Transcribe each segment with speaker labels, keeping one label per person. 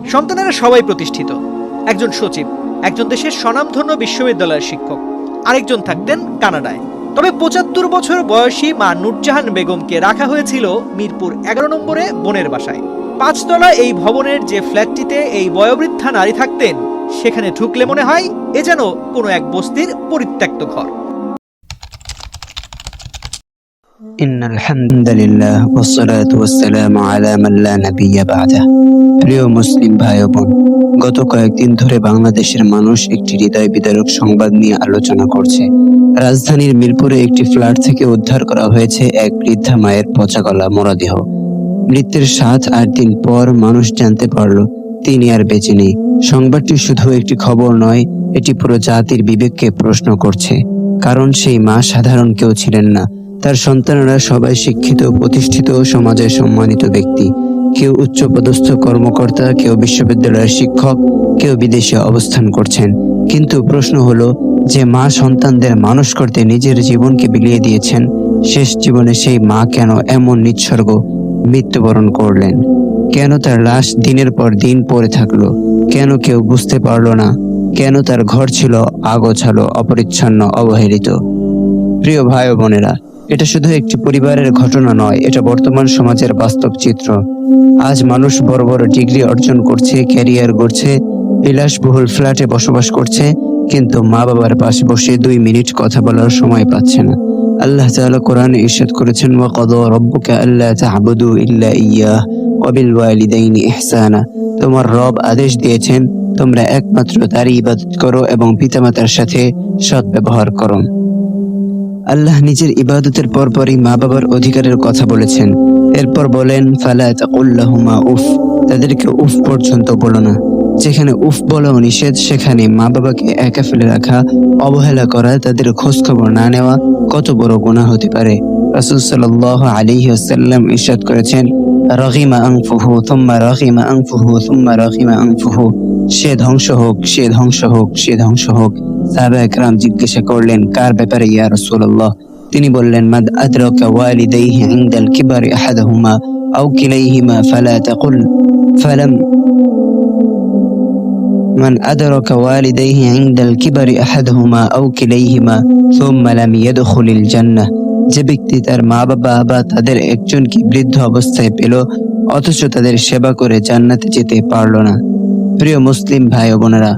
Speaker 1: সন্তানেরা সবাই প্রতিষ্ঠিত। একজন সচিব, একজন দেশের স্বনামধন্য বিশ্ববিদ্যালয়ের শিক্ষক, আরেকজন থাকতেন কানাডায়। তবে ৭৫ বছর বয়সী মা নূরজাহান বেগমকে রাখা হয়েছিল মিরপুর ১১ নম্বরে বোনের বাসায়। ৫ তলা এই ভবনের যে ফ্ল্যাটটিতে এই বয়োবৃদ্ধা নারী থাকতেন, সেখানে ঢুকলে মনে হয় এ যেন কোনো এক বস্তির পরিত্যক্ত ঘর।
Speaker 2: ইন্নাল হামদুলিল্লাহ ওয়াসসালাতু ওয়াসসালামু আলা মান লা নাবিয়্যা বা'দা। প্রিয় মুসলিম ভাই ও বোন, গত কয়েকদিন ধরে বাংলাদেশের মানুষ একটি হৃদয় বিদারক সংবাদ নিয়ে আলোচনা করছে। রাজধানীর মিরপুরে একটি ফ্ল্যাট থেকে উদ্ধার করা হয়েছে এক বৃদ্ধা মায়ের পচা গলা মরদেহ। মৃত্যুর ৭-৮ দিন পর মানুষ জানতে পারল তিনি আর বেঁচে নেই। সংবাদটি শুধু একটি খবর নয়, এটি পুরো জাতির বিবেককে প্রশ্ন করছে। কারণ সেই মা সাধারণ কেউ ছিলেন না। তার সন্তানেরা সবাই শিক্ষিত, প্রতিষ্ঠিত ও সমাজে সম্মানিত ব্যক্তি। কেউ উচ্চপদস্থ কর্মকর্তা, কেউ বিশ্ববিদ্যালয়ের শিক্ষক, কেউ বিদেশে অবস্থান করছেন। কিন্তু প্রশ্ন হলো, যে মা সন্তানদের মানুষ করতে নিজের জীবনকে বিলিয়ে দিয়েছেন, শেষ জীবনে সেই মা কেন এমন নিঃস্বর্গ মৃত্যুবরণ করলেন? কেন তার লাশ দিনের পর দিন পড়ে থাকলো? কেন কেউ বুঝতে পারলো না? কেন তার ঘর ছিল আগোছালো, অপরিচ্ছন্ন, অবহেলিত? প্রিয় ভাই ও বোনেরা, এটা শুধু একটি পরিবারের ঘটনা নয়, এটা বর্তমান সমাজের বাস্তব চিত্র। আজ মানুষ বড় বড় ডিগ্রি অর্জন করছে, ক্যারিয়ার গড়ছে, বিলাসবহুল ফ্ল্যাটে বসবাস করছে, কিন্তু মা বাবার পাশে বসে ২ মিনিট কথা বলার সময় পাচ্ছে না। আল্লাহ তাআলা কোরআনে ইরশাদ করেছেন, ওয়া কাদা রাব্বুকা আল্লা তা'বুদু ইল্লা ইয়্যাহু ওয়া বিল ওয়ালিদাইনি ইহসানা। তোমার রব আদেশ দিয়েছেন তোমরা একমাত্র তারই ইবাদত করো এবং পিতামাতার সাথে সৎ ব্যবহার করো। আল্লাহ নিজের ইবাদতের পরপরই মা বাবার অধিকারের কথা বলেছেন। এরপর বলেন, ফালা তাকুল লাহুমা উফ, তাদেরকে উফ পর্যন্ত বলো না। যেখানে উফ বলাও নিষেধ, সেখানে মা বাবাকে একা ফেলে রাখা, অবহেলা করা, তাদের খোঁজ খবর না নেওয়া কত বড় গুনাহ হতে পারে। রাসূল সাল্লাল্লাহু আলাইহি ওয়াসাল্লাম ইরশাদ করেছেন, রাগিমা আনফুহু থুম্মা রাগিমা আনফুহু থুম্মা রাগিমা আনফুহু, সে ধ্বংস হোক, সে ধ্বংস হোক, সে ধ্বংস হোক। সাহাবায়ে কেরাম জিজ্ঞাসা করলেন, কার ব্যাপারে ইয়া রাসূলুল্লাহ? তিনি বললেন, মাদ আদরাকা ওয়ালিদাইহি ইনদাল কিবারি আহাদুহুমা আও কিলাইহিমা ফালা তাকুল ফালাম মান আদরাকা ওয়ালিদাইহি ইনদাল কিবারি আহাদুহুমা আও কিলাইহিমা সুম্মা লাম ইয়াদখুলিল জান্নাহ। যে ব্যক্তি তার মা বাবা বা তাদের একজনকে বৃদ্ধ অবস্থায় পেল অথচ তাদের সেবা করে জান্নাতে যেতে পারল না। প্রিয় মুসলিম ভাই ও বোনেরা,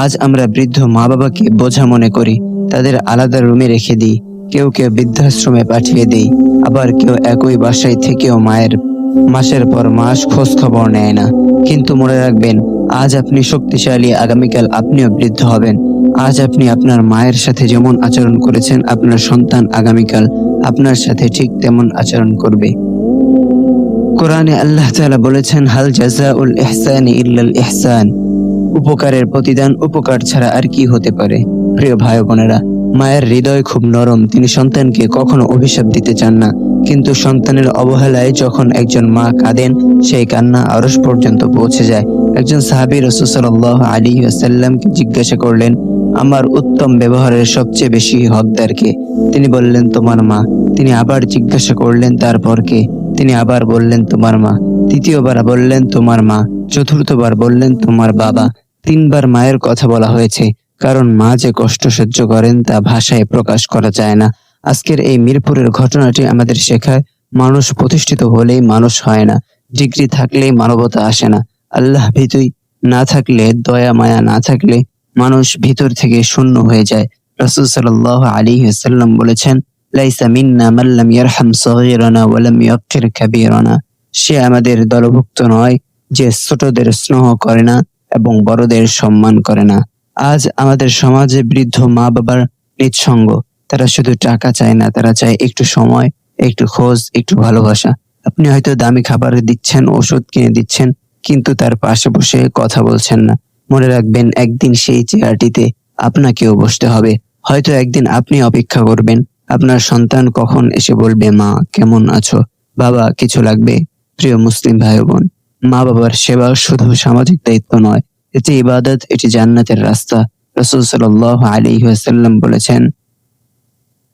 Speaker 2: আজ আমরা বৃদ্ধ মা বাবাকে বোঝা মনে করি, তাদের আলাদা রুমে রেখে দিই, কেউ কেউ বৃদ্ধাশ্রমে পাঠিয়ে দেই, আবার কেউ একই বাসায় থেকেও মায়ের মাসের পর মাস খোঁজ খবর নেয় না। কিন্তু মনে রাখবেন, আজ আপনি শক্তিশালী, আগামীকাল আপনিও বৃদ্ধ হবেন। আজ আপনি আপনার মায়ের সাথে যেমন আচরণ করেছেন, আপনার সন্তান আগামীকাল আপনার সাথে ঠিক তেমন আচরণ করবে। কোরআনে আল্লাহ তাআলা বলেছেন, হাল জাযাউল ইহসানি ইল্লাল ইহসান, উপকারের প্রতিদান উপকার ছাড়া আর কি হতে পারে? প্রিয় ভাই বোনেরা, মায়ের হৃদয় খুব নরম, তিনি সন্তানকে কখনো অভিশাপ দিতে চান না। কিন্তু সন্তানের অবহেলায় যখন একজন মা কাঁদেন, সেই কান্না আরশ পর্যন্ত পৌঁছে যায়। একজন সাহাবী রাসূল সাল্লাল্লাহু আলাইহি ওয়াসাল্লামকে জিজ্ঞাসা করলেন, আমার উত্তম ব্যবহারের সবচেয়ে বেশি হকদার কে? তিনি বললেন, তোমার মা। তিনি আবার জিজ্ঞাসা করলেন, তারপর কে? তিনি আবার বললেন, তোমার মা। তৃতীয়বার বললেন, তোমার মা। চতুর্থবার বললেন, তোমার বাবা। ৩ বার মায়ের কথা বলা হয়েছে, কারণ মা যে কষ্ট সহ্য করেন তা ভাষায় প্রকাশ করা যায় না। আজকের এই মিরপুরের ঘটনাটি আমাদের শেখায়, মানুষ প্রতিষ্ঠিত হলেই মানুষ হয় না, ডিগ্রি থাকলেই মানবতা আসে না, আল্লাহ ভীতি না থাকলে, দয়া মায়া না থাকলে মানুষ ভিতর থেকে শূন্য হয়ে যায়। রাসূল সাল্লাল্লাহু আলাইহি ওয়াসাল্লাম বলেছেন, লাইসা মিন্না মান লাম ইয়ারহাম সগীরানা ওয়া লাম ইয়াক্কির কাবীরানা, সে আমাদের দলভুক্ত নয় যে ছোটদের স্নেহ করে না এবং বড়দের সম্মান করে না। আজ আমাদের সমাজে বৃদ্ধ মা বাবার নিঃসঙ্গ। তারা শুধু টাকা চায় না, তারা চায় একটু সময়, একটু খোঁজ, একটু ভালোবাসা। আপনি হয়তো দামি খাবার দিচ্ছেন, ওষুধ কিনে দিচ্ছেন, কিন্তু তার পাশে বসে কথা বলছেন না। মনে রাখবেন, একদিন সেই চেয়ারটিতে আপনাকেও বসতে হবে। হয়তো একদিন আপনি অপেক্ষা করবেন, আপনার সন্তান কখন এসে বলবে, মা কেমন আছো, বাবা কিছু লাগবে? প্রিয় মুসলিম ভাই বোন, মা বাবার সেবা শুধু সামাজিক দায়িত্ব নয়, এটি ইবাদত, এটি জান্নাতের রাস্তা। রাসূল সাল্লাল্লাহু আলাইহি ওয়াসাল্লাম বলেছেন,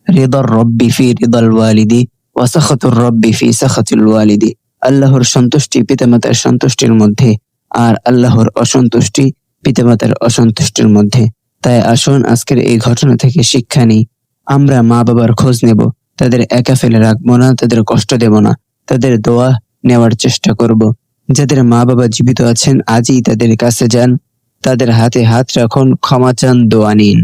Speaker 2: রিদার রব্বি ফি রিদাল ওয়ালিদি ওয়া সাখাতুর রব্বি ফি সাখাতিল ওয়ালিদি। আল্লাহর সন্তুষ্টি পিতামাতার সন্তুষ্টির মধ্যে, আর আল্লাহর অসন্তুষ্টি পিতামাতার অসন্তুষ্টির মধ্যে। তাই আসুন আজকের এই ঘটনা থেকে শিক্ষা নিই। আমরা মা বাবার খোঁজ নেব, তাদের একা ফেলে রাখবো না, তাদের কষ্ট দেব না, তাদের দোয়া নেওয়ার চেষ্টা করব। যাদের মা বাবা জীবিত আছেন আজই তাদের কাছে যান, তাদের হাতে হাত রাখুন, ক্ষমা চান, দোয়া নিন।